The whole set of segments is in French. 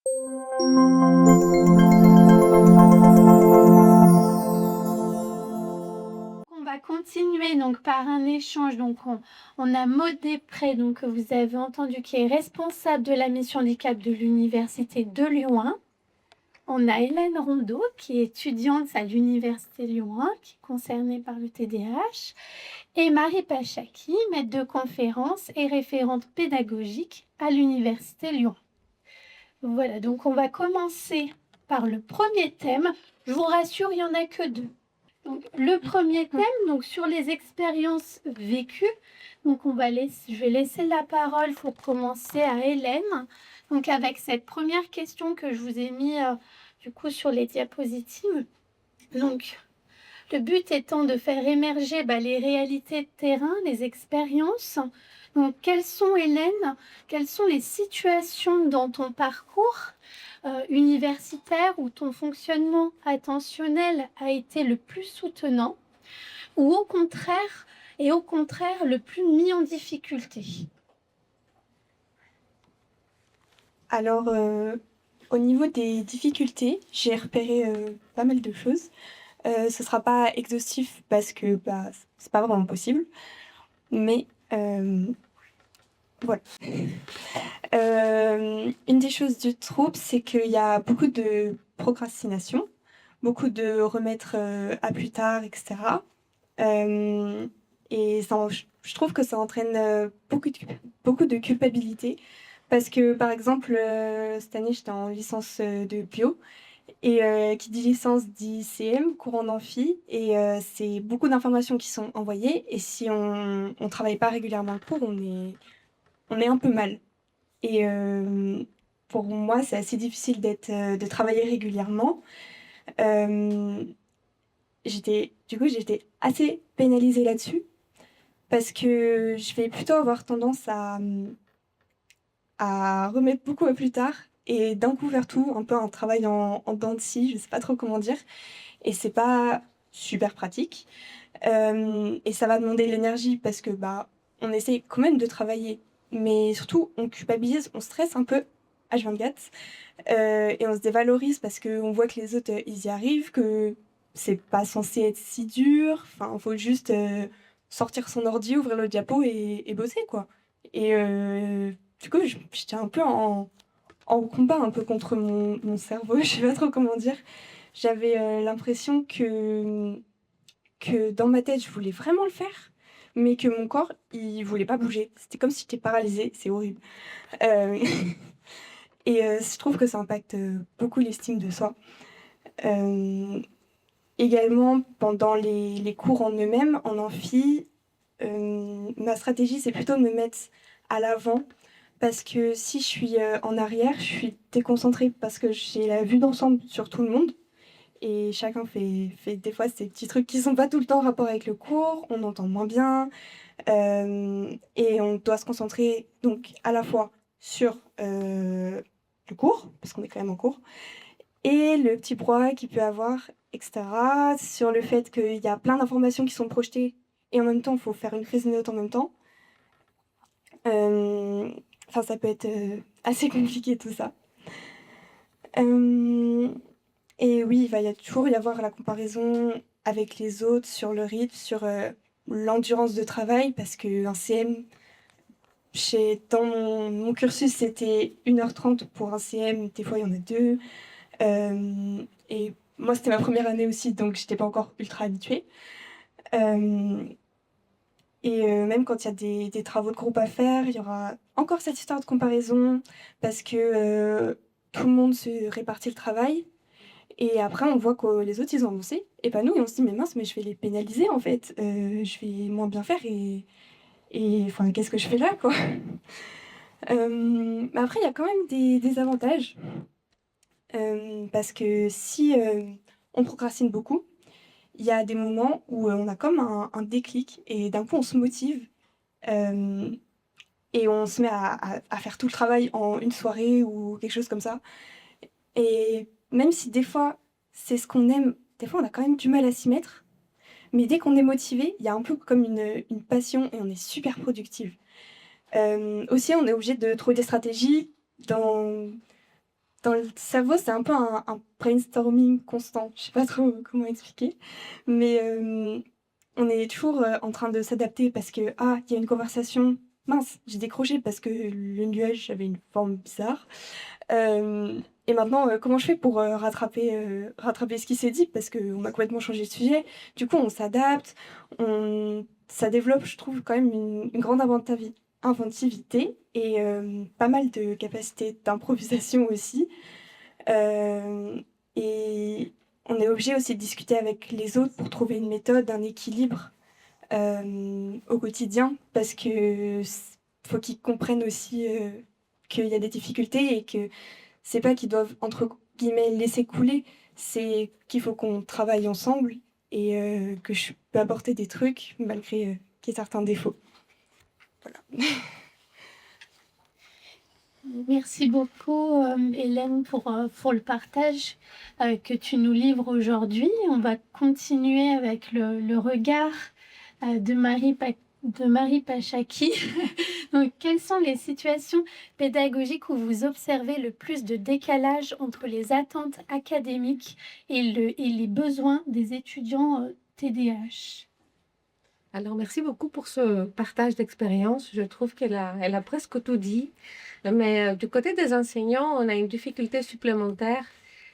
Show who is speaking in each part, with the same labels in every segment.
Speaker 1: On va continuer donc par un échange. Donc on a Maud Després, donc que vous avez entendu, qui est responsable de la mission handicap de l'Université de Lyon 1. On a Hélène Rondeau, qui est étudiante à l'Université Lyon 1, qui est concernée par le TDAH. Et Marie Pachaki, maître de conférence et référente pédagogique à l'Université Lyon. Voilà, donc on va commencer par le premier thème. Je vous rassure, il n'y en a que 2. Donc, le premier thème, donc sur les expériences vécues. Donc, je vais laisser la parole pour commencer à Hélène. Donc, avec cette première question que je vous ai mis du coup sur les diapositives. Donc, le but étant de faire émerger les réalités de terrain, les expériences. Donc, quelles sont les situations dans ton parcours universitaire où ton fonctionnement attentionnel a été le plus soutenant ou au contraire le plus mis en difficulté?
Speaker 2: Alors, au niveau des difficultés, j'ai repéré pas mal de choses. Ce sera pas exhaustif parce que c'est pas vraiment possible, mais voilà. Une des choses du trouble, c'est qu'il y a beaucoup de procrastination, beaucoup de remettre à plus tard, etc. Et je trouve que ça entraîne beaucoup de culpabilité parce que, par exemple, cette année, j'étais en licence de bio et qui dit licence dit CM, cours en amphi, et c'est beaucoup d'informations qui sont envoyées et si on travaille pas régulièrement le cours, on est un peu mal. Et pour moi, c'est assez difficile de travailler régulièrement. Euh, j'étais assez pénalisée là-dessus parce que je vais plutôt avoir tendance à remettre beaucoup à plus tard et d'un coup faire tout, un peu un travail en dents de scie, je sais pas trop comment dire, et c'est pas super pratique. Et ça va demander de l'énergie parce que on essaie quand même de travailler, mais surtout on culpabilise, on stresse un peu H24 et on se dévalorise parce qu'on voit que les autres ils y arrivent, que c'est pas censé être si dur, enfin faut juste sortir son ordi, ouvrir le diapo et bosser quoi. Et du coup j'étais un peu en combat un peu contre mon cerveau, je sais pas trop comment dire. J'avais l'impression que dans ma tête, je voulais vraiment le faire, mais que mon corps, il voulait pas bouger. C'était comme si j'étais paralysée, c'est horrible. Euh, et je trouve que ça impacte beaucoup l'estime de soi. Euh, Également, pendant les cours en eux-mêmes, en amphi, ma stratégie, c'est plutôt de me mettre à l'avant, parce que si je suis en arrière, je suis déconcentrée, parce que j'ai la vue d'ensemble sur tout le monde. Et chacun fait des fois ces petits trucs qui sont pas tout le temps en rapport avec le cours, on entend moins bien, et on doit se concentrer donc à la fois sur le cours, parce qu'on est quand même en cours, et le petit brouhaha qu'il peut avoir, etc., sur le fait qu'il y a plein d'informations qui sont projetées, et en même temps, il faut faire une prise de notes en même temps. Enfin, ça peut être assez compliqué tout ça. Euh, Et oui, toujours y avoir la comparaison avec les autres sur le rythme, sur l'endurance de travail, parce qu'un CM, dans mon cursus, c'était 1h30 pour un CM, des fois il y en a deux. Et moi, c'était ma première année aussi, donc j'étais pas encore ultra habituée. Euh, et même quand il y a des travaux de groupe à faire, il y aura encore cette histoire de comparaison, parce que tout le monde se répartit le travail. Et après, on voit que les autres, ils ont avancé, et pas nous, et on se dit, mais mince, mais je vais les pénaliser, en fait. Je vais moins bien faire, et enfin, qu'est-ce que je fais là, quoi. Mais après, il y a quand même des avantages, parce que si on procrastine beaucoup, il y a des moments où on a comme un déclic, et d'un coup, on se motive, euh, et on se met à faire tout le travail en une soirée, ou quelque chose comme ça. Et même si des fois, c'est ce qu'on aime, des fois, on a quand même du mal à s'y mettre. Mais dès qu'on est motivé, il y a un peu comme une passion et on est super productive. Aussi, on est obligé de trouver des stratégies dans, dans le cerveau, c'est un peu un brainstorming constant. Je sais pas trop comment expliquer, mais on est toujours en train de s'adapter parce que, ah, il y a une conversation. Mince, j'ai décroché parce que le nuage avait une forme bizarre. Et maintenant, comment je fais pour rattraper ce qui s'est dit parce qu'on m'a complètement changé de sujet. Du coup, on s'adapte, ça développe, je trouve, quand même une grande inventivité et pas mal de capacités d'improvisation aussi. Euh, et on est obligé aussi de discuter avec les autres pour trouver une méthode, un équilibre au quotidien parce que faut qu'ils comprennent aussi qu'il y a des difficultés et que c'est pas qu'ils doivent entre guillemets laisser couler, c'est qu'il faut qu'on travaille ensemble et que je peux apporter des trucs malgré qu'il y ait certains défauts. Voilà.
Speaker 1: Merci beaucoup, Hélène, pour le partage que tu nous livres aujourd'hui. On va continuer avec le regard de Marie Pachaki. Donc, quelles sont les situations pédagogiques où vous observez le plus de décalage entre les attentes académiques et les besoins des étudiants TDAH?
Speaker 3: Alors, merci beaucoup pour ce partage d'expérience. Je trouve elle a presque tout dit. Mais du côté des enseignants, on a une difficulté supplémentaire.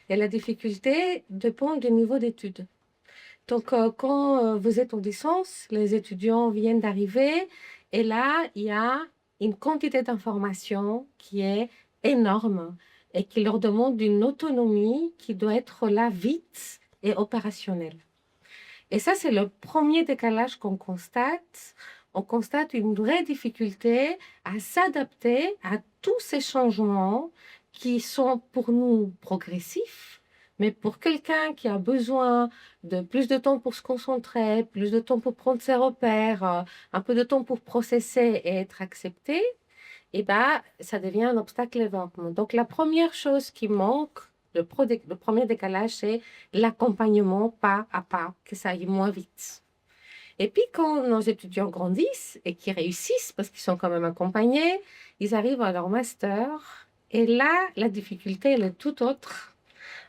Speaker 3: Et la difficulté dépend du niveau d'études. Donc, quand vous êtes en licence, les étudiants viennent d'arriver. Et là, il y a une quantité d'informations qui est énorme et qui leur demande une autonomie qui doit être là vite et opérationnelle. Et ça, c'est le premier décalage qu'on constate. On constate une vraie difficulté à s'adapter à tous ces changements qui sont pour nous progressifs, mais pour quelqu'un qui a besoin de plus de temps pour se concentrer, plus de temps pour prendre ses repères, un peu de temps pour processer et être accepté, eh ben, ça devient un obstacle énorme. Donc, la première chose qui manque, le premier décalage, c'est l'accompagnement pas à pas, que ça aille moins vite. Et puis, quand nos étudiants grandissent et qu'ils réussissent, parce qu'ils sont quand même accompagnés, ils arrivent à leur master. Et là, la difficulté, elle est tout autre.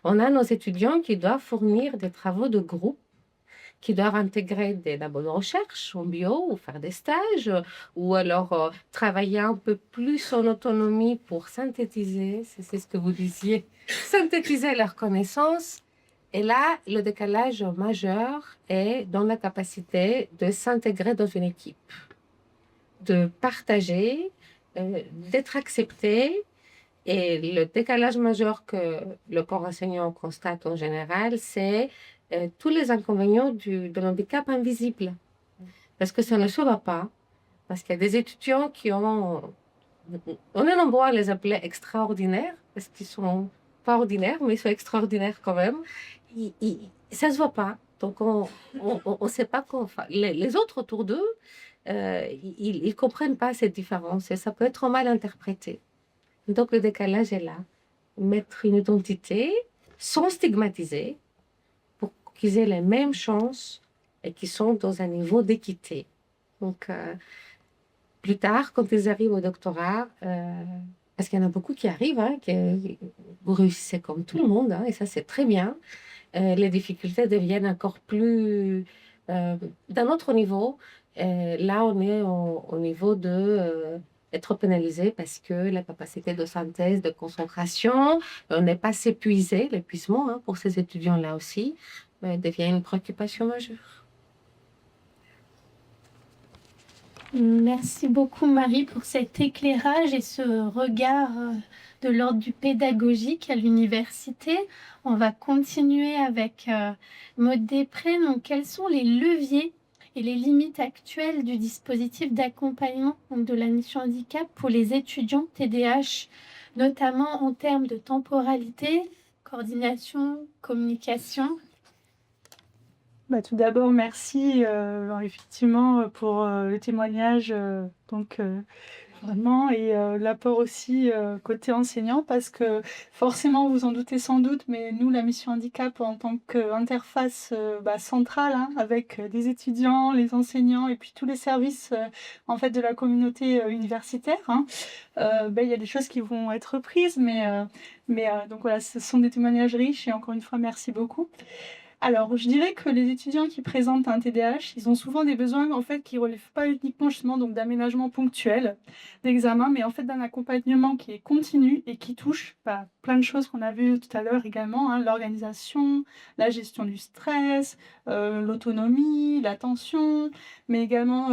Speaker 3: On a nos étudiants qui doivent fournir des travaux de groupe, qui doivent intégrer des labos de recherche en bio ou faire des stages, ou alors travailler un peu plus en autonomie pour synthétiser, c'est ce que vous disiez, synthétiser leurs connaissances. Et là, le décalage majeur est dans la capacité de s'intégrer dans une équipe, de partager, d'être accepté. Et le décalage majeur que le corps enseignant constate en général, c'est tous les inconvénients de l'handicap invisible. Parce que ça ne se voit pas. Parce qu'il y a des étudiants qui ont... On est nombreux à les appeler extraordinaires, parce qu'ils sont pas ordinaires, mais ils sont extraordinaires quand même. Ça ne se voit pas. Donc, on ne sait pas quoi faire. Les autres autour d'eux, ils ne comprennent pas cette différence et ça peut être mal interprété. Donc, le décalage est là. Mettre une identité sans stigmatiser pour qu'ils aient les mêmes chances et qu'ils sont dans un niveau d'équité. Donc, plus tard, quand ils arrivent au doctorat, parce qu'il y en a beaucoup qui arrivent, hein, vous réussissez comme tout le monde, hein, et ça, c'est très bien. Les difficultés deviennent encore plus d'un autre niveau. Là, on est au niveau de être pénalisé parce que la capacité de synthèse, de concentration, on n'est pas s'épuiser, l'épuisement hein, pour ces étudiants-là aussi, devient une préoccupation majeure.
Speaker 1: Merci beaucoup Marie pour cet éclairage et ce regard de l'ordre du pédagogique à l'université. On va continuer avec Maud Després. Donc, quels sont les leviers et les limites actuelles du dispositif d'accompagnement de la mission handicap pour les étudiants TDAH, notamment en termes de temporalité, coordination, communication?
Speaker 4: Tout d'abord, merci effectivement pour le témoignage vraiment, et l'apport aussi côté enseignant, parce que forcément, vous en doutez sans doute, mais nous, la mission handicap, en tant qu'interface centrale, hein, avec des étudiants, les enseignants et puis tous les services en fait, de la communauté universitaire, hein, il y a des choses qui vont être prises, donc voilà, ce sont des témoignages riches et encore une fois, merci beaucoup. Alors, je dirais que les étudiants qui présentent un TDAH, ils ont souvent des besoins en fait qui relèvent pas uniquement justement donc d'aménagement ponctuel d'examen, mais en fait d'un accompagnement qui est continu et qui touche plein de choses qu'on a vues tout à l'heure également, hein, l'organisation, la gestion du stress, l'autonomie, l'attention, mais également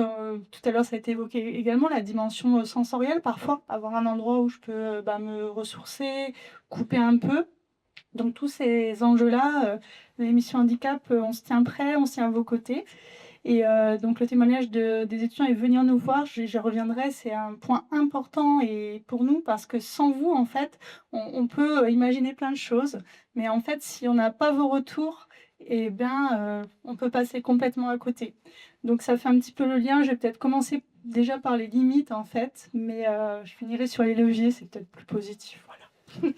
Speaker 4: tout à l'heure ça a été évoqué également la dimension sensorielle, parfois avoir un endroit où je peux me ressourcer, couper un peu. Donc tous ces enjeux-là, l'émission handicap, on se tient prêt, on se tient à vos côtés. Et donc le témoignage des étudiants est venir nous voir, je reviendrai, c'est un point important et pour nous parce que sans vous, en fait, on peut imaginer plein de choses. Mais en fait, si on n'a pas vos retours, eh bien, on peut passer complètement à côté. Donc ça fait un petit peu le lien. Je vais peut-être commencer déjà par les limites, en fait, mais je finirai sur les leviers, c'est peut-être plus positif. Voilà.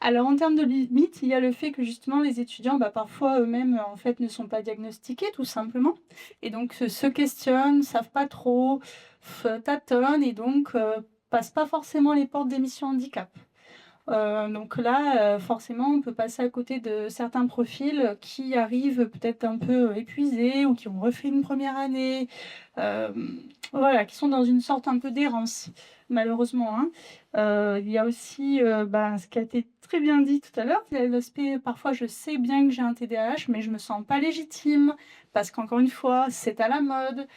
Speaker 4: Alors, en termes de limites, il y a le fait que justement les étudiants, parfois eux-mêmes, en fait, ne sont pas diagnostiqués, tout simplement. Et donc, se questionnent, savent pas trop, tâtonnent et donc passent pas forcément les portes des missions handicap. Donc là, forcément, on peut passer à côté de certains profils qui arrivent peut-être un peu épuisés ou qui ont refait une première année, euh, voilà, qui sont dans une sorte un peu d'errance, malheureusement, hein. Il y a aussi ce qui a été très bien dit tout à l'heure, il y a l'aspect, parfois je sais bien que j'ai un TDAH, mais je me sens pas légitime, parce qu'encore une fois, c'est à la mode.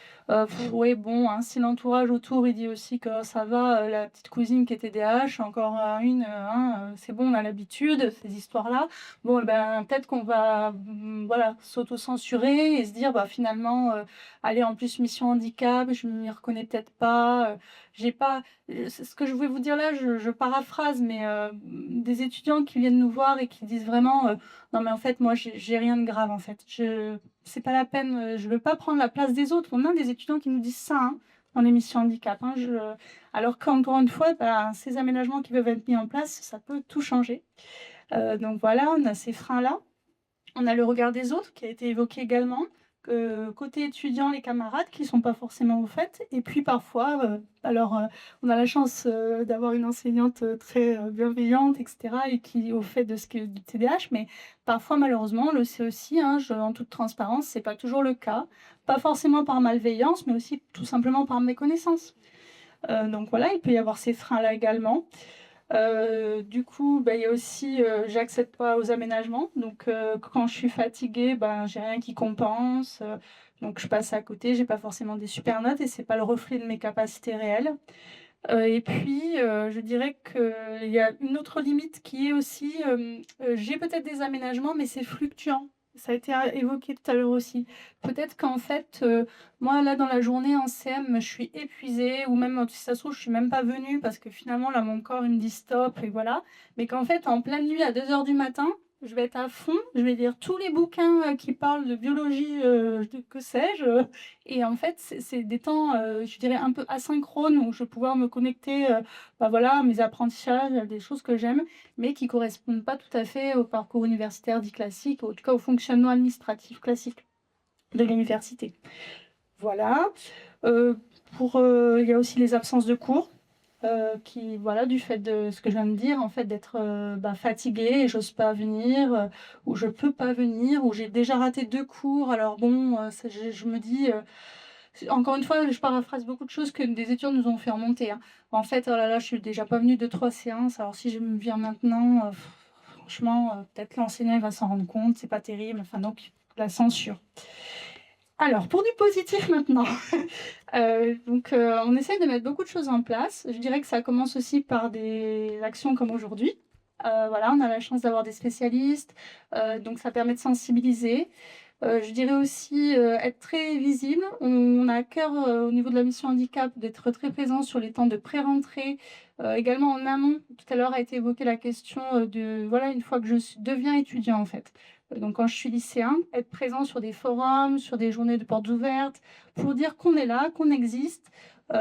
Speaker 4: Oui, bon, hein, si l'entourage autour, il dit aussi que ça va, la petite cousine qui est TDAH, encore une, c'est bon, on a l'habitude, ces histoires-là. Bon, peut-être qu'on va voilà, s'auto-censurer et se dire, finalement, allez, en plus, mission handicap, je ne m'y reconnais peut-être pas. J'ai pas... C'est ce que je voulais vous dire là, je paraphrase, mais des étudiants qui viennent nous voir et qui disent vraiment, non mais en fait, moi, j'ai rien de grave, en fait. C'est pas la peine, je veux pas prendre la place des autres. On a des étudiants qui nous disent ça, hein, dans les missions handicap, hein, alors qu'encore une fois, ces aménagements qui peuvent être mis en place, ça peut tout changer. Donc voilà, on a ces freins-là. On a le regard des autres qui a été évoqué également. Côté étudiant, les camarades qui ne sont pas forcément au fait. Et puis parfois, on a la chance d'avoir une enseignante très bienveillante, etc., et qui est au fait de ce qu'est du TDAH, mais parfois, malheureusement, on le sait aussi, hein, en toute transparence, ce n'est pas toujours le cas. Pas forcément par malveillance, mais aussi tout simplement par méconnaissance. Donc voilà, il peut y avoir ces freins-là également. Du coup, il y a aussi, j'accède pas aux aménagements. Donc, quand je suis fatiguée, j'ai rien qui compense. Donc, je passe à côté. J'ai pas forcément des super notes et c'est pas le reflet de mes capacités réelles. Et puis, je dirais qu'il y a une autre limite qui est aussi, j'ai peut-être des aménagements, mais c'est fluctuant. Ça a été évoqué tout à l'heure aussi. Peut-être qu'en fait, moi, là, dans la journée en CM, je suis épuisée, ou même, si ça se trouve, je suis même pas venue parce que finalement, là, mon corps, il me dit stop, et voilà. Mais qu'en fait, en pleine nuit, à 2 h du matin, je vais être à fond, je vais lire tous les bouquins qui parlent de biologie, que sais-je. Et en fait, c'est des temps, je dirais, un peu asynchrones où je vais pouvoir me connecter à mes apprentissages, à des choses que j'aime, mais qui ne correspondent pas tout à fait au parcours universitaire dit classique, ou en tout cas au fonctionnement administratif classique de l'université. Voilà. Il y a aussi les absences de cours. Qui, voilà, du fait de ce que je viens de dire, en fait, d'être fatiguée et j'ose pas venir, ou je peux pas venir, ou j'ai déjà raté 2 cours. Alors bon, je me dis, encore une fois, je paraphrase beaucoup de choses que des étudiants nous ont fait remonter, hein. En fait, oh là là, je suis déjà pas venue 2-3 séances. Alors si je me viens maintenant, franchement, peut-être l'enseignant il va s'en rendre compte, c'est pas terrible. Enfin donc la censure. Alors, pour du positif maintenant, on essaye de mettre beaucoup de choses en place. Je dirais que ça commence aussi par des actions comme aujourd'hui. Voilà, on a la chance d'avoir des spécialistes, donc ça permet de sensibiliser. Je dirais aussi être très visible. On a à cœur, au niveau de la mission handicap, d'être très présent sur les temps de pré-rentrée, également en amont. Tout à l'heure a été évoquée la question une fois que je deviens étudiant, en fait. Donc, quand je suis lycéen, être présent sur des forums, sur des journées de portes ouvertes, pour dire qu'on est là, qu'on existe,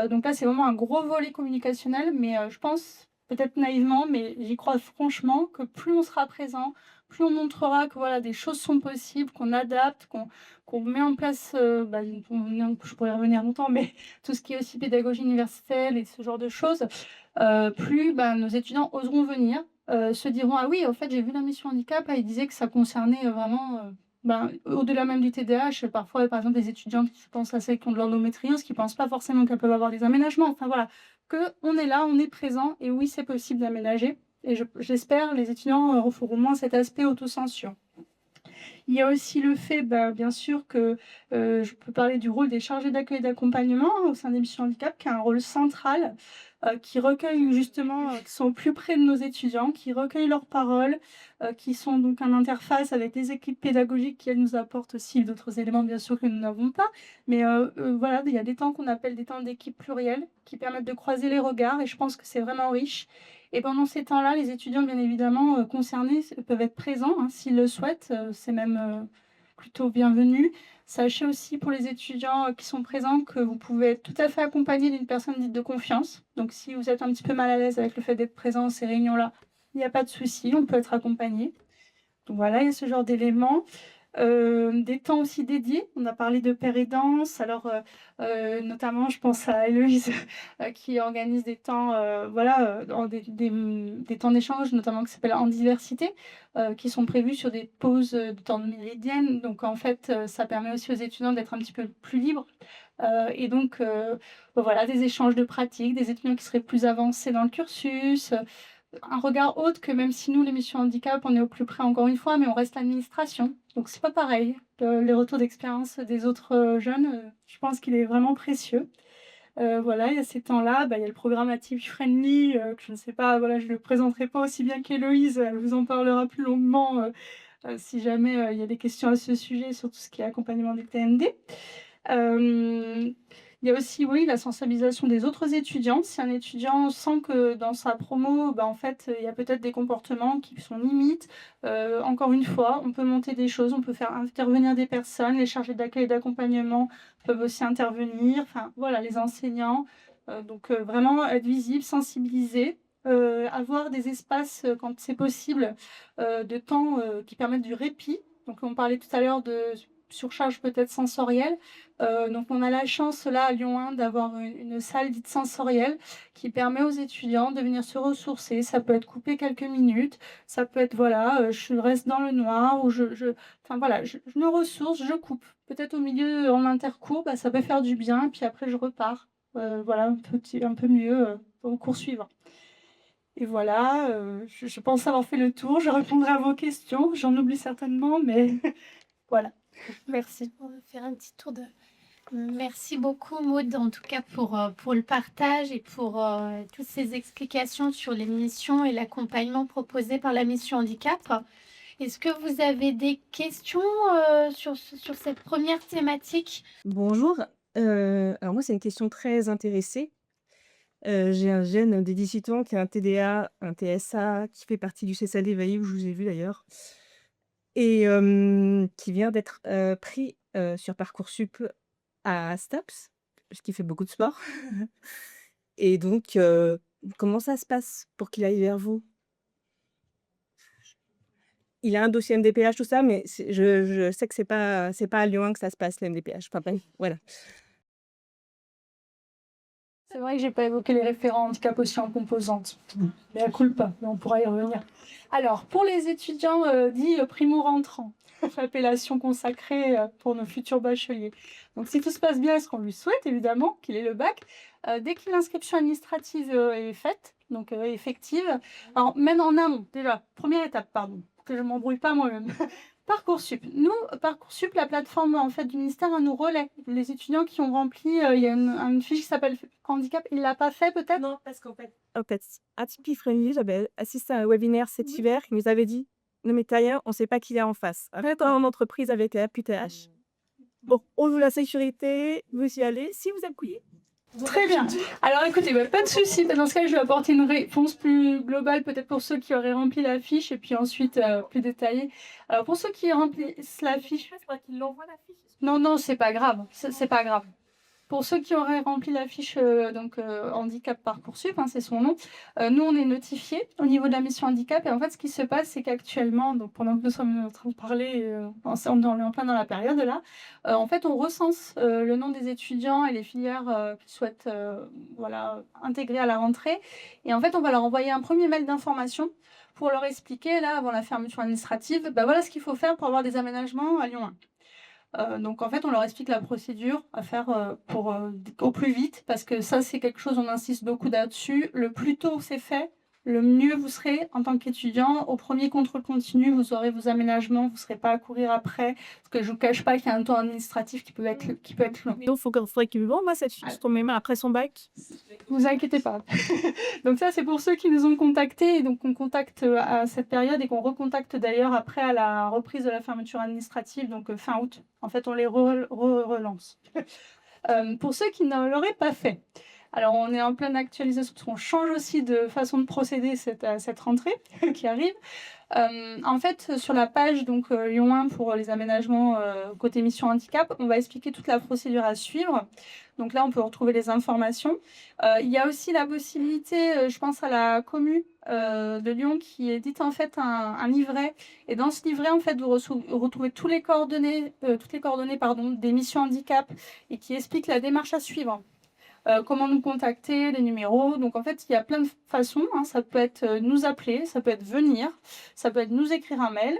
Speaker 4: Donc là, c'est vraiment un gros volet communicationnel, mais je pense, peut-être naïvement, mais j'y crois franchement, que plus on sera présent, plus on montrera que voilà, des choses sont possibles, qu'on adapte, qu'on met en place, je pourrais revenir longtemps, mais tout ce qui est aussi pédagogie universelle et ce genre de choses, plus nos étudiants oseront venir, se diront: «Ah oui, en fait, j'ai vu la mission handicap, là, il disait que ça concernait vraiment, au-delà même du TDAH, parfois, par exemple, des étudiantes qui pensent à celles qui ont de l'endométriose, qui ne pensent pas forcément qu'elles peuvent avoir des aménagements. Enfin voilà, qu'on est là, on est présent et oui, c'est possible d'aménager. Et j'espère les étudiants referont moins cet aspect autocensure. Il y a aussi le fait, bien sûr, que je peux parler du rôle des chargés d'accueil et d'accompagnement au sein des missions handicap, qui a un rôle central, qui recueillent justement, qui sont au plus près de nos étudiants, qui recueillent leurs paroles, qui sont donc en interface avec les équipes pédagogiques qui, elles, nous apportent aussi d'autres éléments, bien sûr, que nous n'avons pas. Mais voilà, il y a des temps qu'on appelle des temps d'équipe plurielle, qui permettent de croiser les regards, et je pense que c'est vraiment riche. Et pendant ces temps-là, les étudiants, bien évidemment, concernés peuvent être présents, hein, s'ils le souhaitent. C'est même plutôt bienvenu. Sachez aussi pour les étudiants qui sont présents que vous pouvez être tout à fait accompagné d'une personne dite de confiance. Donc si vous êtes un petit peu mal à l'aise avec le fait d'être présent à ces réunions-là, il n'y a pas de souci, on peut être accompagné. Donc voilà, il y a ce genre d'éléments. Des temps aussi dédiés. On a parlé de père aidance. Alors, notamment, je pense à Héloïse qui organise des temps, des temps d'échange, notamment qui s'appellent En diversité, qui sont prévus sur des pauses de temps de méridienne. Donc, en fait, ça permet aussi aux étudiants d'être un petit peu plus libres. Et donc, voilà, des échanges de pratiques, des étudiants qui seraient plus avancés dans le cursus. Un regard autre que même si nous, les missions handicap, on est au plus près encore une fois, mais on reste l'administration. Donc c'est pas pareil. Les retours d'expérience des autres jeunes, je pense qu'il est vraiment précieux. Voilà, il y a ces temps-là, il y a le programme Active Friendly, que je ne sais pas, voilà, je ne le présenterai pas aussi bien qu'Héloïse, elle vous en parlera plus longuement si jamais il y a des questions à ce sujet sur tout ce qui est accompagnement des TND. Il y a aussi, oui, la sensibilisation des autres étudiants. Si un étudiant sent que dans sa promo, en fait, il y a peut-être des comportements qui sont limites, encore une fois, on peut monter des choses, on peut faire intervenir des personnes, les chargés d'accueil et d'accompagnement peuvent aussi intervenir, enfin voilà, les enseignants. Donc vraiment être visible, sensibiliser, avoir des espaces, quand c'est possible, de temps qui permettent du répit. Donc on parlait tout à l'heure de surcharge peut-être sensorielle. Donc on a la chance là à Lyon 1 d'avoir une salle dite sensorielle qui permet aux étudiants de venir se ressourcer. Ça peut être coupé quelques minutes, ça peut être voilà, je reste dans le noir ou enfin voilà, je me ressource, je coupe. Peut-être au milieu en intercours, ça peut faire du bien, puis après je repars. Voilà, un peu mieux au cours suivant. Et voilà, je pense avoir fait le tour. Je répondrai à vos questions. J'en oublie certainement, mais voilà. Merci.
Speaker 1: On va faire un petit tour de... Merci beaucoup Maud, en tout cas pour le partage et pour toutes ces explications sur les missions et l'accompagnement proposé par la mission handicap. Est-ce que vous avez des questions sur cette première thématique?
Speaker 5: Bonjour. Alors moi, c'est une question très intéressée. J'ai un jeune de 18 ans qui a un TDA, un TSA, qui fait partie du CSAD Vailly, où je vous ai vu d'ailleurs, et qui vient d'être pris sur Parcoursup à STAPS, parce qu'il fait beaucoup de sport. Et donc, comment ça se passe pour qu'il aille vers vous? Il a un dossier MDPH, tout ça, mais je sais que c'est pas à Lyon 1 que ça se passe, le MDPH. Enfin, voilà.
Speaker 4: C'est vrai que j'ai pas évoqué les référents handicap aussi en composante. Mais à culpa, mais on pourra y revenir. Alors, pour les étudiants dits primo-rentrants, l'appellation consacrée pour nos futurs bacheliers. Donc, si tout se passe bien, ce qu'on lui souhaite, évidemment, qu'il ait le bac, dès que l'inscription administrative est faite, donc effective, alors même en amont, déjà, première étape, pardon, que je m'embrouille pas moi-même. Parcoursup. Nous, Parcoursup, la plateforme en fait du ministère, nous relaie les étudiants qui ont rempli. Il y a une fiche qui s'appelle handicap. Il l'a pas fait peut-être?
Speaker 5: Non, parce qu'en fait, Atypie Friendly, j'avais assisté à un webinaire cet hiver. Il nous avait dit, ne mettez rien, on ne sait pas qui est en face. Après, en entreprise avec les APTH. Bon, on veut la sécurité, vous y allez. Si vous êtes couillé.
Speaker 4: Très bien. Alors écoutez, pas de souci. Dans ce cas, je vais apporter une réponse plus globale, peut-être pour ceux qui auraient rempli la fiche, et puis ensuite plus détaillée. Alors pour ceux qui remplissent la fiche, je crois qu'ils l'envoient la fiche. Non, c'est pas grave. C'est pas grave. Pour ceux qui auraient rempli la fiche handicap Parcoursup, hein, c'est son nom, nous on est notifiés au niveau de la mission handicap et en fait ce qui se passe c'est qu'actuellement, donc pendant que nous sommes en train de parler, on est en plein dans la période là, en fait on recense le nom des étudiants et les filières qui souhaitent voilà, intégrer à la rentrée et en fait on va leur envoyer un premier mail d'information pour leur expliquer là avant la fermeture administrative, bah, voilà ce qu'il faut faire pour avoir des aménagements à Lyon 1. Donc en fait, on leur explique la procédure à faire au plus vite, parce que ça, c'est quelque chose, on insiste beaucoup là-dessus. Le plus tôt c'est fait, le mieux vous serez en tant qu'étudiant. Au premier contrôle continu, vous aurez vos aménagements, vous ne serez pas à courir après, parce que je ne vous cache pas qu'il y a un temps administratif qui peut être long.
Speaker 5: Il faudrait qu'il me voie cette fiche qu'on met après son bac.
Speaker 4: Vous inquiétez pas. Donc ça, c'est pour ceux qui nous ont contactés, et donc on contacte à cette période et qu'on recontacte d'ailleurs après à la reprise de la fermeture administrative, donc fin août. En fait, on les relance. Pour ceux qui ne l'auraient pas fait, alors on est en pleine actualisation parce qu'on change aussi de façon de procéder à cette rentrée qui arrive. En fait, sur la page Lyon 1 pour les aménagements côté mission handicap, on va expliquer toute la procédure à suivre. Donc là, on peut retrouver les informations. Il y a aussi la possibilité, je pense à la commu de Lyon qui édite en fait un livret. Et dans ce livret, en fait, vous retrouvez toutes les coordonnées des missions handicap et qui explique la démarche à suivre. Comment nous contacter, les numéros. Donc en fait, il y a plein de façons. Hein. Ça peut être nous appeler, ça peut être venir, ça peut être nous écrire un mail.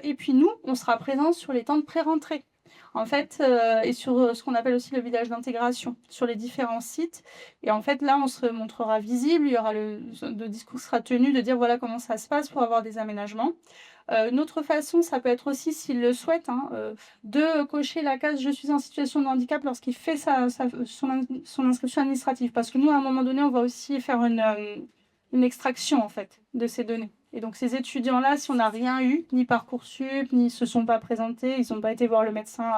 Speaker 4: Et puis nous, on sera présents sur les temps de pré-rentrée. En fait, et sur ce qu'on appelle aussi le village d'intégration, sur les différents sites. Et en fait, là, on se montrera visible. Il y aura le discours sera tenu de dire voilà comment ça se passe pour avoir des aménagements. Une autre façon, ça peut être aussi, s'il le souhaite, de cocher la case « Je suis en situation de handicap » lorsqu'il fait son inscription administrative. Parce que nous, à un moment donné, on va aussi faire une extraction en fait, de ces données. Et donc, ces étudiants-là, si on n'a rien eu, ni Parcoursup, ni se sont pas présentés, ils n'ont pas été voir le médecin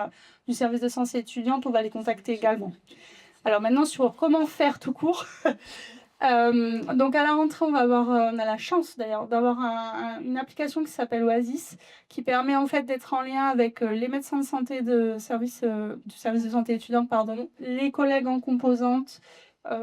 Speaker 4: du service de santé étudiante, on va les contacter également. Alors maintenant, sur comment faire tout court... donc à la rentrée, on a la chance d'ailleurs d'avoir une application qui s'appelle Oasis, qui permet en fait d'être en lien avec les médecins de santé du service de santé étudiante, les collègues en composante,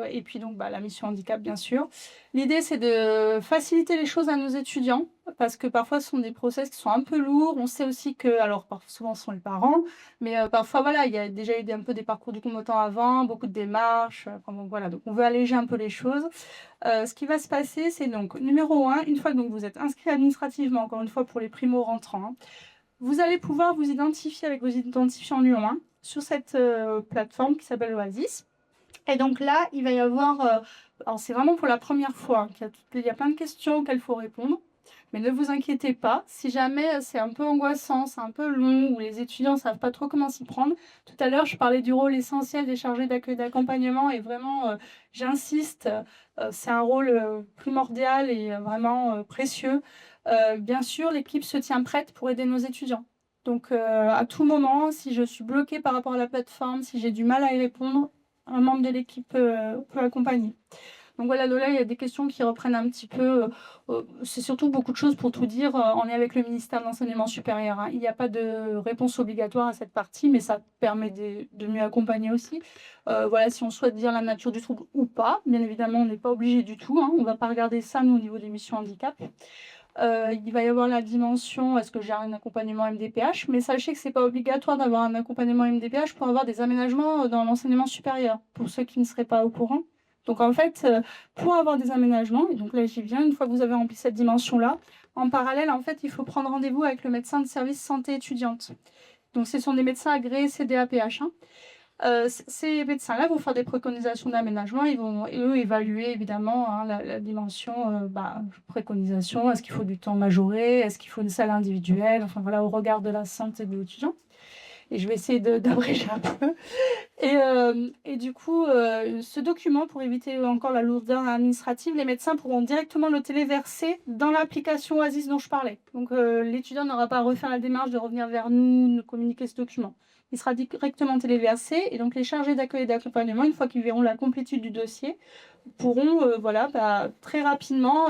Speaker 4: et puis donc la mission handicap bien sûr. L'idée c'est de faciliter les choses à nos étudiants, parce que parfois ce sont des process qui sont un peu lourds. On sait aussi que, alors souvent ce sont les parents, mais parfois voilà, il y a déjà eu un peu des parcours du combattant avant, beaucoup de démarches, voilà, donc on veut alléger un peu les choses. Ce qui va se passer, c'est donc numéro 1, une fois que vous êtes inscrit administrativement, encore une fois pour les primo-rentrants, vous allez pouvoir vous identifier avec vos identifiants Lyon 1 sur cette plateforme qui s'appelle Oasis. Et donc là, il va y avoir, alors c'est vraiment pour la première fois, il y a plein de questions auxquelles il faut répondre. Mais ne vous inquiétez pas, si jamais c'est un peu angoissant, c'est un peu long, ou les étudiants ne savent pas trop comment s'y prendre. Tout à l'heure, je parlais du rôle essentiel des chargés d'accueil et d'accompagnement, et vraiment, j'insiste, c'est un rôle primordial et vraiment précieux. Bien sûr, l'équipe se tient prête pour aider nos étudiants. Donc, à tout moment, si je suis bloquée par rapport à la plateforme, si j'ai du mal à y répondre, un membre de l'équipe peut accompagner. Donc voilà, là, il y a des questions qui reprennent un petit peu. C'est surtout beaucoup de choses pour tout dire. On est avec le ministère de l'Enseignement supérieur. Hein. Il n'y a pas de réponse obligatoire à cette partie, mais ça permet de mieux accompagner aussi. Voilà, si on souhaite dire la nature du trouble ou pas, bien évidemment, on n'est pas obligé du tout. Hein. On ne va pas regarder ça, nous, au niveau des missions handicap. Il va y avoir la dimension, est-ce que j'ai un accompagnement MDPH, mais sachez que ce n'est pas obligatoire d'avoir un accompagnement MDPH pour avoir des aménagements dans l'enseignement supérieur, pour ceux qui ne seraient pas au courant. Donc en fait, pour avoir des aménagements, et donc là j'y viens, une fois que vous avez rempli cette dimension-là, en parallèle, en fait, il faut prendre rendez-vous avec le médecin de service santé étudiante. Donc ce sont des médecins agréés CDAPH. Ces médecins-là vont faire des préconisations d'aménagement, ils vont eux évaluer évidemment la dimension préconisation, est-ce qu'il faut du temps majoré, est-ce qu'il faut une salle individuelle, enfin voilà, au regard de la santé de l'étudiant. Et je vais essayer d'abréger un peu. Et du coup, ce document, pour éviter encore la lourdeur administrative, les médecins pourront directement le téléverser dans l'application Oasis dont je parlais. Donc l'étudiant n'aura pas à refaire la démarche de revenir vers nous, nous communiquer ce document. Il sera directement téléversé et donc les chargés d'accueil et d'accompagnement, une fois qu'ils verront la complétude du dossier, pourront très rapidement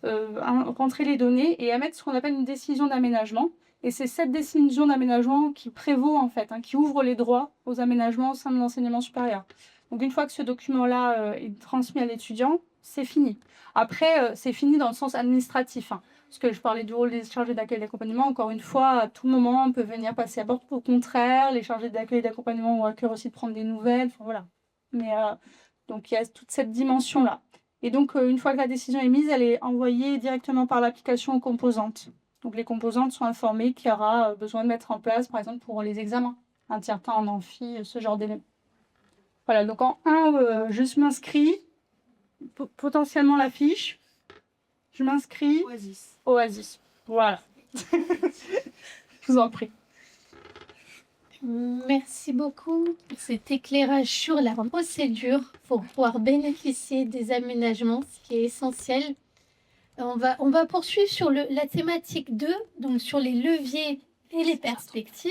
Speaker 4: rentrer les données et émettre ce qu'on appelle une décision d'aménagement. Et c'est cette décision d'aménagement qui prévaut, en fait, qui ouvre les droits aux aménagements au sein de l'enseignement supérieur. Donc, une fois que ce document-là est transmis à l'étudiant, c'est fini. Après, c'est fini dans le sens administratif. Parce que je parlais du rôle des chargés d'accueil et d'accompagnement. Encore une fois, à tout moment, on peut venir passer à bord. Au contraire, les chargés d'accueil et d'accompagnement ont à cœur aussi de prendre des nouvelles. Enfin, voilà. Mais donc, il y a toute cette dimension-là. Et donc, une fois que la décision est mise, elle est envoyée directement par l'application aux composantes. Donc, les composantes sont informées qu'il y aura besoin de mettre en place, par exemple, pour les examens, un tiers-temps en amphi, ce genre d'éléments. Voilà, donc en 1, je m'inscris, potentiellement la fiche. Je m'inscris. Oasis. Voilà. Je vous en prie.
Speaker 1: Merci beaucoup pour cet éclairage sur la procédure pour pouvoir bénéficier des aménagements, ce qui est essentiel. On va poursuivre sur la thématique 2, donc sur les leviers et les perspectives.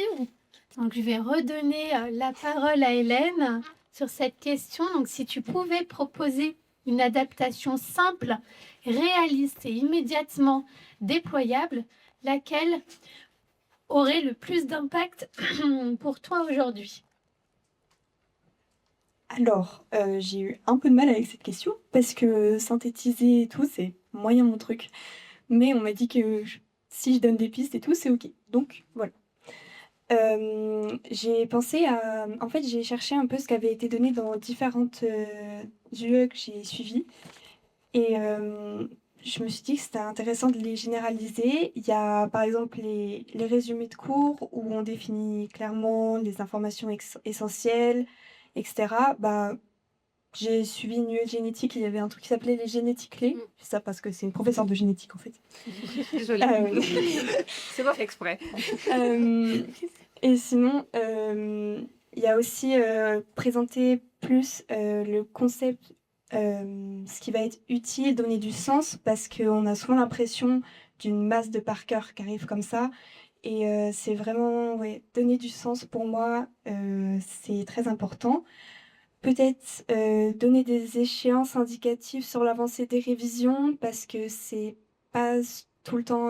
Speaker 1: Donc, je vais redonner la parole à Hélène sur cette question. Donc, si tu pouvais proposer une adaptation simple, réaliste et immédiatement déployable, laquelle aurait le plus d'impact pour toi aujourd'hui?
Speaker 2: Alors, j'ai eu un peu de mal avec cette question parce que synthétiser et tout, c'est moyen mon truc. Mais on m'a dit que si je donne des pistes et tout, c'est OK. Donc voilà. J'ai pensé à... En fait, j'ai cherché un peu ce qui avait été donné dans différentes UE que j'ai suivies. Et je me suis dit que c'était intéressant de les généraliser. Il y a par exemple les résumés de cours où on définit clairement les informations essentielles, etc. Bah, j'ai suivi une UE de génétique, il y avait un truc qui s'appelait les génétiques clés. C'est ça parce que c'est une professeure de génétique en fait.
Speaker 3: Désolée. C'est pas fait exprès.
Speaker 2: Et sinon, il y a aussi présenter plus le concept, ce qui va être utile, donner du sens, parce qu'on a souvent l'impression d'une masse de par cœur qui arrive comme ça. Et c'est vraiment, ouais, donner du sens pour moi, c'est très important. Peut-être donner des échéances indicatives sur l'avancée des révisions, parce que c'est pas tout le temps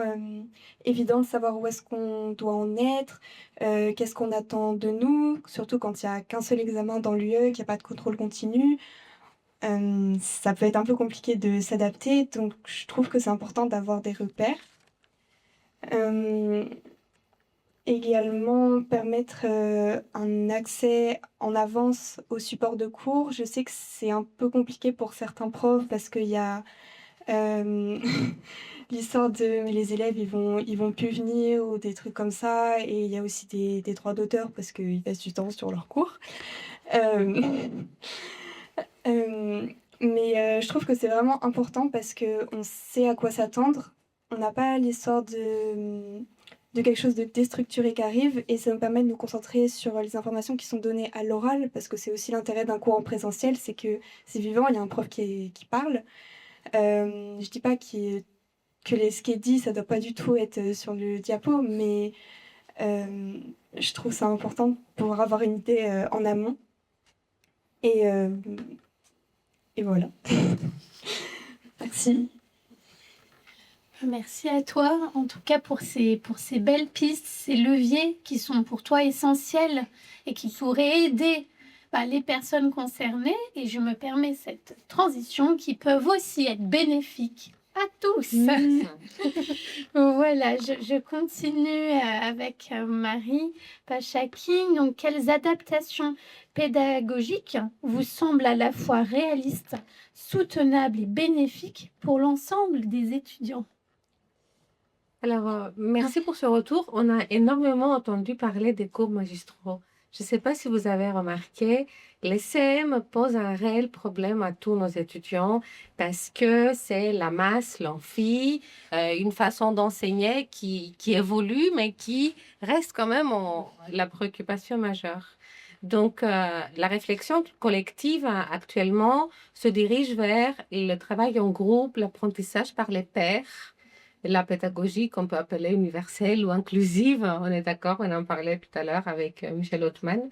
Speaker 2: évident de savoir où est-ce qu'on doit en être, qu'est-ce qu'on attend de nous, surtout quand il n'y a qu'un seul examen dans l'UE, qu'il n'y a pas de contrôle continu. Ça peut être un peu compliqué de s'adapter, donc je trouve que c'est important d'avoir des repères. Également permettre un accès en avance au support de cours. Je sais que c'est un peu compliqué pour certains profs parce qu'il y a l'histoire de mais les élèves ils vont plus venir ou des trucs comme ça, et il y a aussi des droits d'auteur parce qu'ils passent du temps sur leurs cours. Mais je trouve que c'est vraiment important parce qu'on sait à quoi s'attendre. On n'a pas l'histoire de quelque chose de déstructuré qui arrive, et ça nous permet de nous concentrer sur les informations qui sont données à l'oral, parce que c'est aussi l'intérêt d'un cours en présentiel, c'est que c'est vivant, il y a un prof qui parle. Je dis pas que ce qui est dit, ça doit pas du tout être sur le diapo, mais je trouve ça important pour avoir une idée en amont. Et voilà. Merci.
Speaker 1: Merci à toi, en tout cas pour ces belles pistes, ces leviers qui sont pour toi essentiels et qui pourraient aider les personnes concernées. Et je me permets cette transition qui peuvent aussi être bénéfiques à tous. Voilà, je continue avec Marie Pachaki. Donc, quelles adaptations pédagogiques vous semblent à la fois réalistes, soutenables et bénéfiques pour l'ensemble des étudiants?
Speaker 3: Alors, merci pour ce retour. On a énormément entendu parler des cours magistraux. Je ne sais pas si vous avez remarqué, les CM posent un réel problème à tous nos étudiants parce que c'est la masse, l'amphi, une façon d'enseigner qui évolue, mais qui reste quand même la préoccupation majeure. Donc, la réflexion collective actuellement se dirige vers le travail en groupe, l'apprentissage par les pairs, la pédagogie qu'on peut appeler universelle ou inclusive, on est d'accord, on en parlait tout à l'heure avec Michel Othman.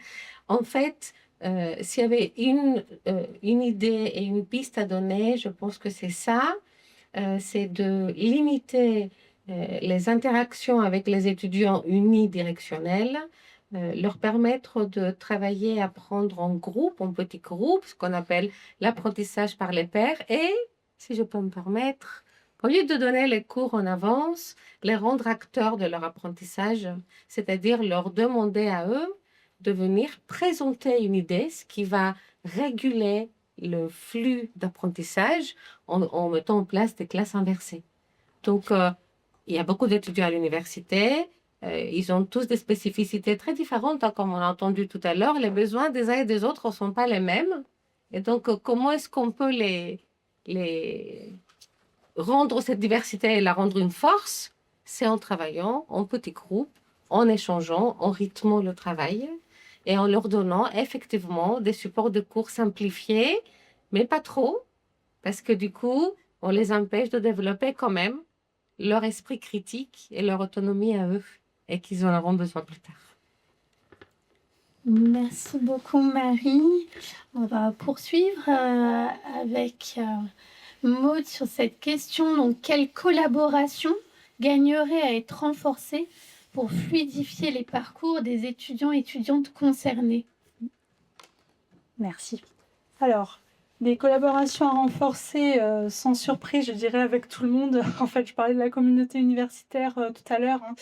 Speaker 3: En fait, s'il y avait une idée et une piste à donner, je pense que c'est ça, c'est de limiter les interactions avec les étudiants unidirectionnelles, leur permettre de travailler, apprendre en groupe, en petits groupes, ce qu'on appelle l'apprentissage par les pairs, et, si je peux me permettre, au lieu de donner les cours en avance, les rendre acteurs de leur apprentissage, c'est-à-dire leur demander à eux de venir présenter une idée, ce qui va réguler le flux d'apprentissage en mettant en place des classes inversées. Donc, il y a beaucoup d'étudiants à l'université. Ils ont tous des spécificités très différentes, hein, comme on a entendu tout à l'heure. Les besoins des uns et des autres ne sont pas les mêmes. Et donc, comment est-ce qu'on peut les rendre cette diversité et la rendre une force? C'est en travaillant en petits groupes, en échangeant, en rythmant le travail et en leur donnant effectivement des supports de cours simplifiés, mais pas trop, parce que du coup, on les empêche de développer quand même leur esprit critique et leur autonomie à eux, et qu'ils en auront besoin plus tard.
Speaker 1: Merci beaucoup, Marie. On va poursuivre avec Maud sur cette question. Donc, quelle collaboration gagnerait à être renforcée pour fluidifier les parcours des étudiants et étudiantes concernés?
Speaker 4: Merci. Alors, des collaborations à renforcer, sans surprise, je dirais, avec tout le monde. En fait, je parlais de la communauté universitaire tout à l'heure, hein.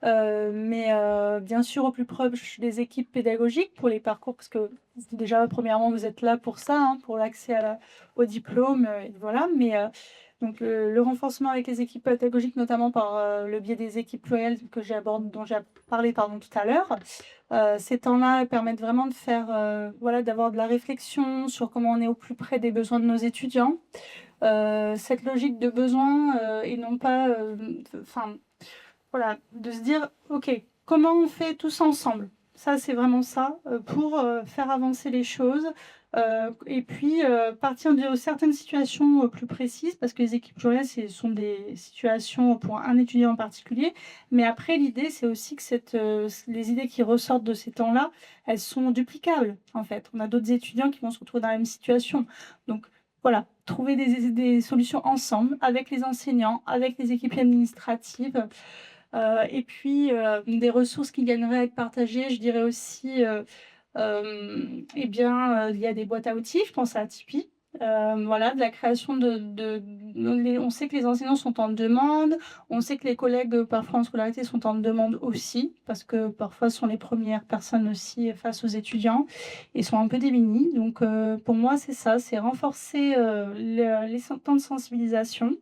Speaker 4: Mais bien sûr au plus proche des équipes pédagogiques pour les parcours, parce que déjà, premièrement, vous êtes là pour ça, hein, pour l'accès au diplôme, et voilà. Mais donc le renforcement avec les équipes pédagogiques, notamment par le biais des équipes plurielles dont j'ai parlé tout à l'heure. Ces temps-là permettent vraiment de faire, voilà, d'avoir de la réflexion sur comment on est au plus près des besoins de nos étudiants. Cette logique de besoin et non pas, voilà, de se dire, OK, comment on fait tous ensemble? Ça, c'est vraiment ça, pour faire avancer les choses. Et puis, partir de certaines situations plus précises, parce que les équipes plurielles, ce sont des situations pour un étudiant en particulier. Mais après, l'idée, c'est aussi que les idées qui ressortent de ces temps-là, elles sont duplicables, en fait. On a d'autres étudiants qui vont se retrouver dans la même situation. Donc, voilà, trouver des solutions ensemble, avec les enseignants, avec les équipes administratives. Et puis, des ressources qui gagneraient à être partagées, je dirais aussi, eh bien, il y a des boîtes à outils, je pense à Tipeee. Voilà, de la création on sait que les enseignants sont en demande, on sait que les collègues, parfois en scolarité, sont en demande aussi, parce que parfois ce sont les premières personnes aussi face aux étudiants et sont un peu démunis. Donc, pour moi, c'est ça, c'est renforcer les temps de sensibilisation,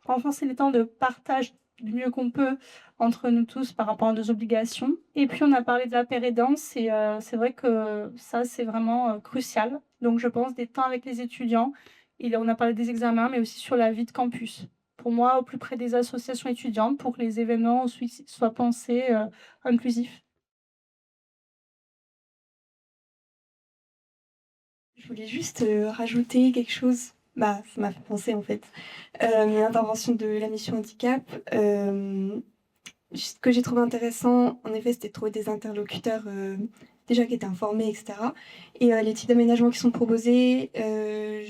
Speaker 4: renforcer les temps de partage du mieux qu'on peut entre nous tous par rapport à nos obligations. Et puis, on a parlé de la pérédance et c'est vrai que ça, c'est vraiment crucial. Donc, je pense des temps avec les étudiants. Et là, on a parlé des examens, mais aussi sur la vie de campus. Pour moi, au plus près des associations étudiantes, pour que les événements ensuite soient pensés inclusifs.
Speaker 2: Je voulais juste rajouter quelque chose. Bah, ça m'a fait penser en fait. L'intervention de la mission handicap. Ce que j'ai trouvé intéressant, en effet, c'était de trouver des interlocuteurs déjà qui étaient informés, etc. Et les types d'aménagements qui sont proposés,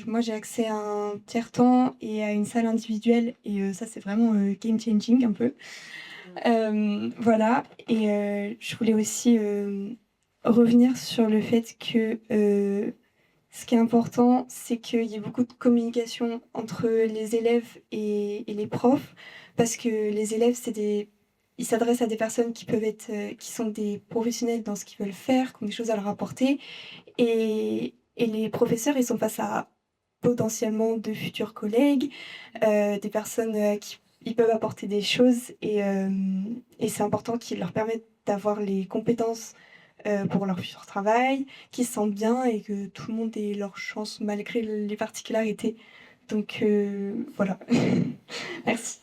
Speaker 2: moi j'ai accès à un tiers-temps et à une salle individuelle. Et ça, c'est vraiment game changing un peu. Voilà. Et je voulais aussi revenir sur le fait que ce qui est important, c'est qu'il y ait beaucoup de communication entre les élèves et les profs, parce que les élèves, ils s'adressent à des personnes qui peuvent être, qui sont des professionnels dans ce qu'ils veulent faire, qui ont des choses à leur apporter, et les professeurs, ils sont face à potentiellement de futurs collègues, des personnes qui ils peuvent apporter des choses, et c'est important qu'ils leur permettent d'avoir les compétences pour leur futur travail, qu'ils se sentent bien et que tout le monde ait leur chance malgré les particularités. Donc voilà. Merci.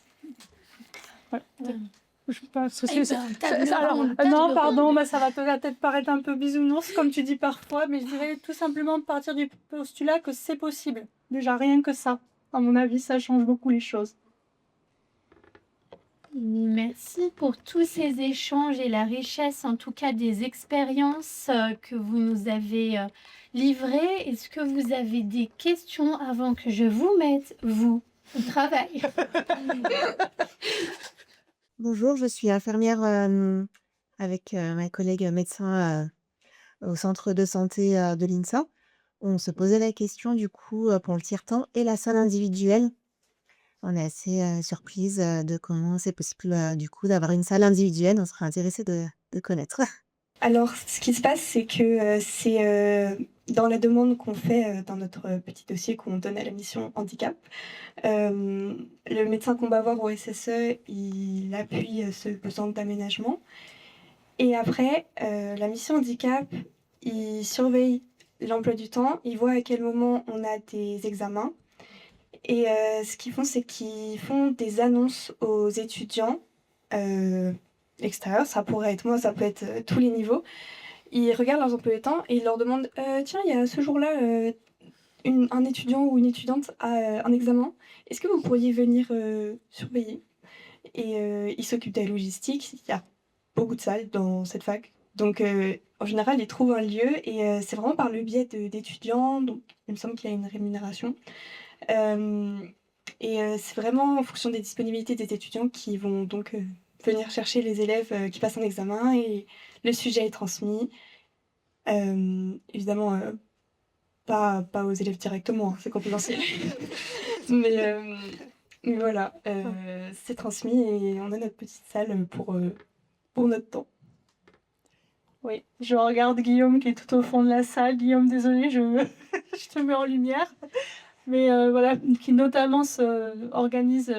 Speaker 4: Je pense que
Speaker 1: Eh
Speaker 4: c'est
Speaker 1: ben, table
Speaker 4: alors,
Speaker 1: ronde, table
Speaker 4: non,
Speaker 1: ronde.
Speaker 4: pardon, ça va peut-être paraître un peu bisounours, comme tu dis parfois, mais je dirais tout simplement de partir du postulat que c'est possible. Déjà, rien que ça. À mon avis, ça change beaucoup les choses.
Speaker 1: Merci pour tous ces échanges et la richesse, en tout cas, des expériences que vous nous avez livrées. Est-ce que vous avez des questions avant que je vous mette, vous, au travail?
Speaker 6: Bonjour, je suis infirmière avec ma collègue médecin au centre de santé de l'INSA. On se posait la question du coup pour le tiers-temps et la salle individuelle. On est assez surprise de comment c'est possible du coup d'avoir une salle individuelle. On serait intéressé de connaître.
Speaker 2: Alors, ce qui se passe, c'est que c'est dans la demande qu'on fait dans notre petit dossier qu'on donne à la mission handicap. Le médecin qu'on va voir au SSE, il appuie ce besoin d'aménagement. Et après, la mission handicap, il surveille l'emploi du temps, il voit à quel moment on a des examens. Et ce qu'ils font, c'est qu'ils font des annonces aux étudiants extérieurs. Ça pourrait être moi, ça peut être tous les niveaux. Ils regardent leurs emplois du temps et ils leur demandent tiens, il y a ce jour-là un étudiant ou une étudiante a un examen. Est-ce que vous pourriez venir surveiller? Et ils s'occupent de la logistique. Il y a beaucoup de salles dans cette fac. Donc, en général, ils trouvent un lieu et c'est vraiment par le biais d'étudiants. Donc, il me semble qu'il y a une rémunération. Et c'est vraiment en fonction des disponibilités des étudiants qui vont donc venir chercher les élèves qui passent un examen et le sujet est transmis. Évidemment, pas aux élèves directement, hein, c'est confidentiel. mais, mais voilà, c'est transmis et on a notre petite salle pour notre temps.
Speaker 4: Oui, je regarde Guillaume qui est tout au fond de la salle. Guillaume, désolé, je te mets en lumière. Mais voilà, qui notamment organise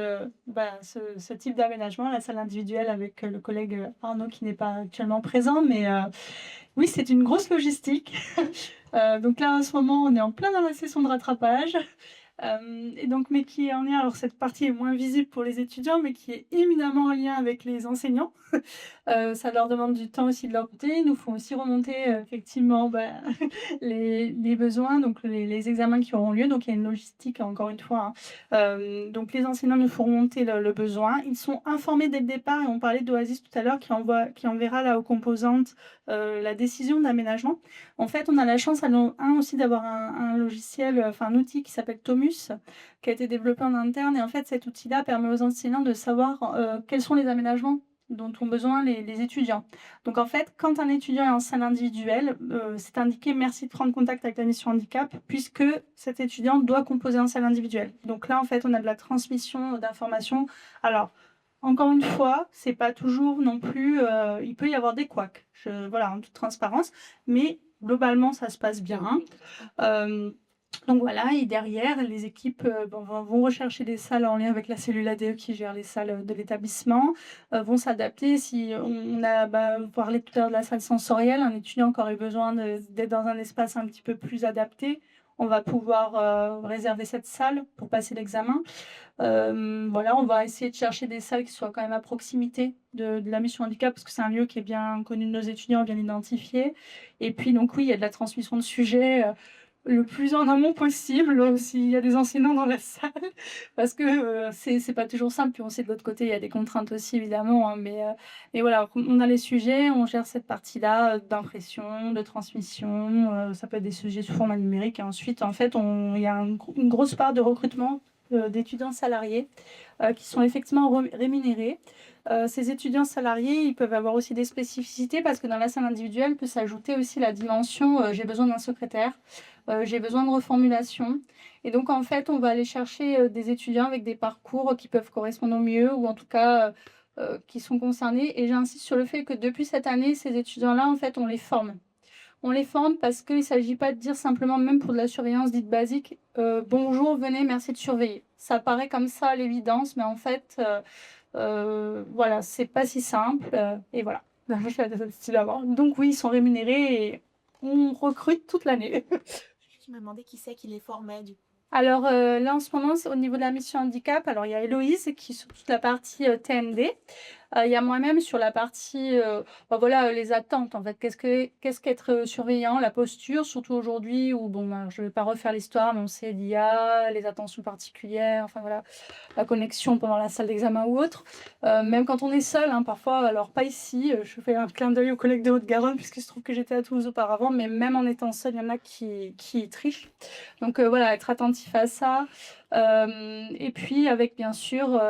Speaker 4: ce type d'aménagement, la salle individuelle avec le collègue Arnaud qui n'est pas actuellement présent. Mais oui, c'est une grosse logistique. Donc là, en ce moment, on est en plein dans la session de rattrapage. Et donc, mais qui est en lien, alors cette partie est moins visible pour les étudiants, mais qui est éminemment en lien avec les enseignants. Ça leur demande du temps aussi de leur côté. Ils nous font aussi remonter effectivement les besoins, donc les examens qui auront lieu. Donc il y a une logistique, encore une fois, hein. Donc les enseignants nous font remonter le besoin. Ils sont informés dès le départ, et on parlait d'Oasis tout à l'heure, qui enverra là aux composantes la décision d'aménagement. En fait, on a la chance aussi d'avoir un logiciel, enfin un outil qui s'appelle Tomus, qui a été développé en interne. Et en fait, cet outil-là permet aux enseignants de savoir quels sont les aménagements dont ont besoin les étudiants. Donc en fait, quand un étudiant est en salle individuelle, c'est indiqué merci de prendre contact avec la mission handicap, puisque cet étudiant doit composer en salle individuelle. Donc là, en fait, on a de la transmission d'informations. Alors, encore une fois, c'est pas toujours non plus. Il peut y avoir des couacs, voilà, en toute transparence, mais globalement, ça se passe bien. Donc voilà, et derrière, les équipes vont rechercher des salles en lien avec la cellule ADE qui gère les salles de l'établissement, vont s'adapter. Si on a parlé tout à l'heure de la salle sensorielle, un étudiant qui aurait besoin d'être dans un espace un petit peu plus adapté, on va pouvoir réserver cette salle pour passer l'examen. Voilà, on va essayer de chercher des salles qui soient quand même à proximité de la mission handicap, parce que c'est un lieu qui est bien connu de nos étudiants, bien identifié. Et puis, donc oui, il y a de la transmission de sujets le plus en amont possible, s'il y a des enseignants dans la salle, parce que c'est pas toujours simple. Puis on sait de l'autre côté, il y a des contraintes aussi, évidemment. Hein, mais voilà, on a les sujets, on gère cette partie-là d'impression, de transmission. Ça peut être des sujets sous format numérique. Et ensuite, en fait, il y a une grosse part de recrutement d'étudiants salariés qui sont effectivement rémunérés. Ces étudiants salariés, ils peuvent avoir aussi des spécificités, parce que dans la salle individuelle peut s'ajouter aussi la dimension j'ai besoin d'un secrétaire, j'ai besoin de reformulation. Et donc, en fait, on va aller chercher des étudiants avec des parcours qui peuvent correspondre au mieux, ou en tout cas qui sont concernés. Et j'insiste sur le fait que depuis cette année, ces étudiants-là, en fait, on les forme. On les forme parce qu'il ne s'agit pas de dire simplement, même pour de la surveillance dite basique, bonjour, venez, merci de surveiller. Ça paraît comme ça à l'évidence, mais en fait, voilà, c'est pas si simple. Et voilà. Donc oui, ils sont rémunérés et on recrute toute l'année.
Speaker 6: Je me demandais qui c'est qui les formait du coup.
Speaker 1: Alors là, en ce moment, c'est au niveau de la mission handicap. Alors, il y a Héloïse qui est sur toute la partie TND. Il y a moi-même sur la partie, voilà, les attentes, en fait. Qu'est-ce qu'être surveillant, la posture, surtout aujourd'hui où, bon, je ne vais pas refaire l'histoire, mais on sait l'IA, les attentions particulières, enfin voilà, la connexion pendant la salle d'examen ou autre. Même quand on est seul, hein, parfois, alors pas ici, je fais un clin d'œil aux collègues de Haute-Garonne, puisqu'il se trouve que j'étais à Toulouse auparavant, mais même en étant seul, il y en a qui trichent. Donc voilà, être attentif à ça.
Speaker 4: Et puis avec bien sûr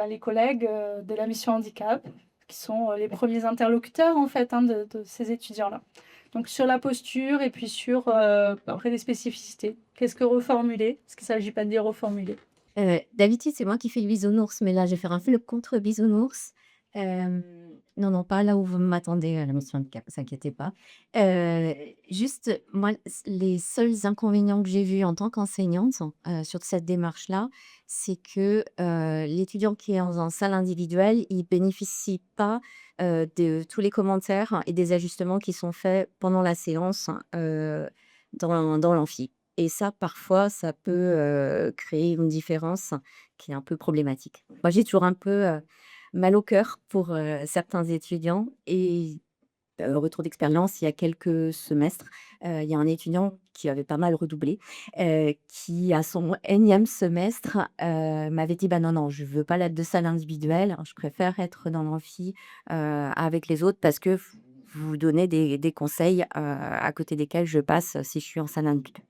Speaker 4: les collègues de la mission handicap, qui sont les premiers interlocuteurs en fait de ces étudiants-là. Donc sur la posture et puis sur après les spécificités. Qu'est-ce que reformuler? Parce qu'il ne s'agit pas de dire reformuler.
Speaker 7: D'habitude, c'est moi qui fais le bisounours, mais là, je vais faire un peu le contre-bisounours. Non, non, pas là où vous m'attendez à la mission handicap, ne vous inquiétez pas. Juste, moi, les seuls inconvénients que j'ai vus en tant qu'enseignante sur cette démarche-là, c'est que l'étudiant qui est en salle individuelle, il bénéficie pas de tous les commentaires et des ajustements qui sont faits pendant la séance dans l'amphi. Et ça, parfois, ça peut créer une différence qui est un peu problématique. Moi, j'ai toujours un peu mal au cœur pour certains étudiants. Et retour d'expérience, il y a quelques semestres, il y a un étudiant qui avait pas mal redoublé, qui, à son énième semestre, m'avait dit: «Bah non, non, je veux pas l'aide de salle individuelle, je préfère être dans l'amphi avec les autres parce que vous donnez des conseils à côté desquels je passe si je suis en salle individuelle».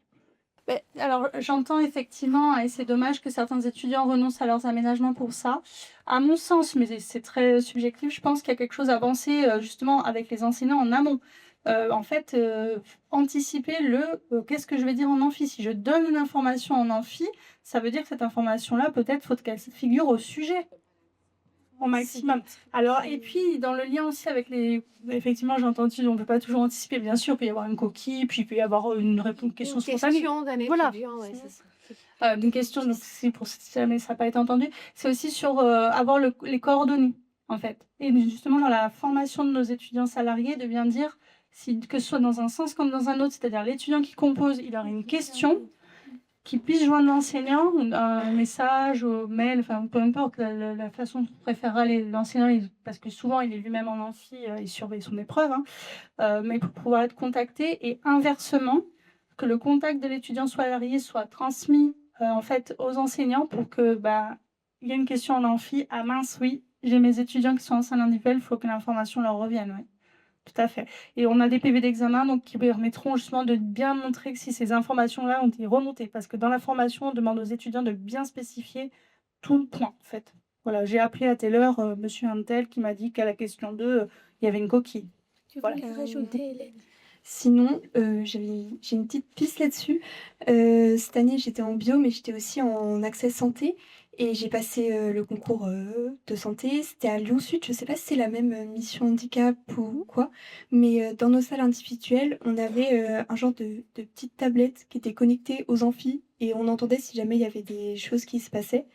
Speaker 4: Alors, j'entends effectivement, et c'est dommage que certains étudiants renoncent à leurs aménagements pour ça. À mon sens, mais c'est très subjectif, je pense qu'il y a quelque chose à penser justement avec les enseignants en amont. En fait, anticiper qu'est-ce que je vais dire en amphi. Si je donne une information en amphi, ça veut dire que cette information-là, peut-être, faut qu'elle figure au sujet. Au maximum. Alors, et puis, dans le lien aussi avec effectivement, j'ai entendu, on ne peut pas toujours anticiper, bien sûr, il peut y avoir une coquille, puis il peut y avoir une question spontanée.
Speaker 3: Question d'un
Speaker 4: Voilà.
Speaker 3: étudiant, ouais, c'est ça.
Speaker 4: Une question, donc, si jamais ça n'a pas été entendu, c'est aussi sur avoir les coordonnées, en fait. Et justement, dans la formation de nos étudiants salariés, de bien dire, que ce soit dans un sens comme dans un autre, c'est-à-dire l'étudiant qui compose, il aura une question, qui puisse joindre l'enseignant, un message, au mail, enfin peu importe la façon dont préférera l'enseignant, parce que souvent il est lui-même en amphi, il surveille son épreuve, mais pour pouvoir être contacté, et inversement, que le contact de l'étudiant salarié soit transmis en fait aux enseignants pour que il y ait une question en amphi, ah mince, oui, j'ai mes étudiants qui sont en salle individuelle, il faut que l'information leur revienne, oui. Tout à fait. Et on a des PV d'examen donc, qui permettront justement de bien montrer que si ces informations-là ont été remontées. Parce que dans la formation, on demande aux étudiants de bien spécifier tout le point, en fait. Voilà, j'ai appelé à telle heure monsieur Untel qui m'a dit qu'à la question 2, il y avait une coquille.
Speaker 1: Tu
Speaker 4: Voilà.
Speaker 1: voulais rajouter, Hélène?
Speaker 2: Sinon, j'ai une petite piste là-dessus. Cette année, j'étais en bio, mais j'étais aussi en accès santé et j'ai passé le concours de santé. C'était à Lyon Sud. Je ne sais pas si c'est la même mission handicap ou quoi, mais dans nos salles individuelles, on avait un genre de petite tablette qui était connectée aux amphis et on entendait si jamais il y avait des choses qui se passaient.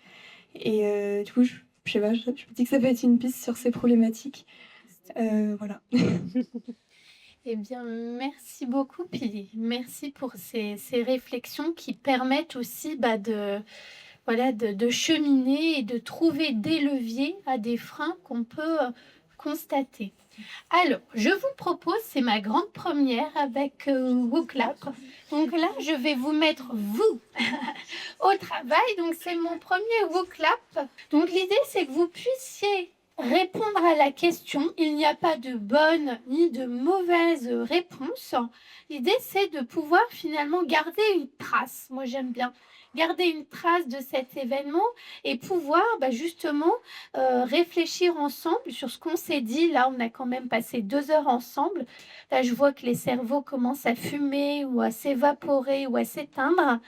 Speaker 2: Et du coup, je sais pas, je me dis que ça peut être une piste sur ces problématiques. Voilà.
Speaker 1: Eh bien, merci beaucoup, puis merci pour ces réflexions qui permettent aussi de cheminer et de trouver des leviers à des freins qu'on peut constater. Alors, je vous propose, c'est ma grande première avec WooClap. Donc là, je vais vous mettre vous au travail. Donc, c'est mon premier WooClap. Donc, l'idée, c'est que vous puissiez répondre à la question. Il n'y a pas de bonne ni de mauvaise réponse. L'idée, c'est de pouvoir finalement garder une trace. Moi, j'aime bien garder une trace de cet événement et pouvoir justement réfléchir ensemble sur ce qu'on s'est dit. Là, on a quand même passé 2 heures ensemble. Là, je vois que les cerveaux commencent à fumer ou à s'évaporer ou à s'éteindre.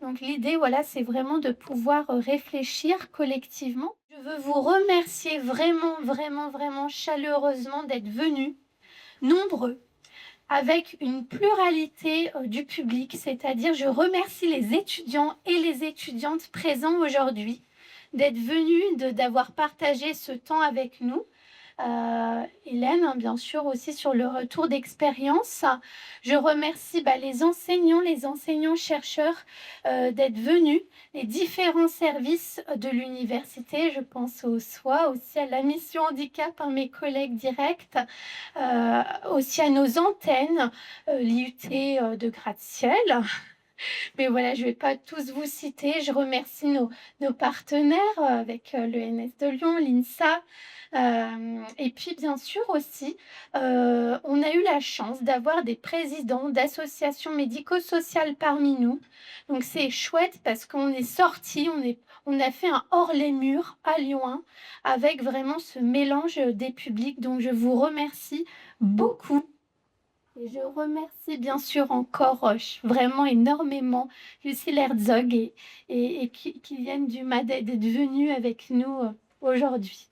Speaker 1: Donc, l'idée, voilà, c'est vraiment de pouvoir réfléchir collectivement. Je veux vous remercier vraiment, vraiment, vraiment chaleureusement d'être venus, nombreux, avec une pluralité du public, c'est-à-dire je remercie les étudiants et les étudiantes présents aujourd'hui d'être venus, d'avoir partagé ce temps avec nous. Hélène, bien sûr, aussi sur le retour d'expérience. Je remercie les enseignants-chercheurs d'être venus, les différents services de l'université. Je pense au SOA, aussi à la mission handicap, mes collègues directs, aussi à nos antennes, l'IUT de gratte-ciel. Mais voilà, je ne vais pas tous vous citer. Je remercie nos partenaires avec l'ENS de Lyon, l'INSA, Et puis bien sûr aussi, on a eu la chance d'avoir des présidents d'associations médico-sociales parmi nous. Donc c'est chouette parce qu'on est sortis, on a fait un hors les murs à Lyon 1 avec vraiment ce mélange des publics. Donc je vous remercie beaucoup. Et je remercie bien sûr encore vraiment énormément Lucille Herzog et qui viennent du MAD d'être venus avec nous aujourd'hui.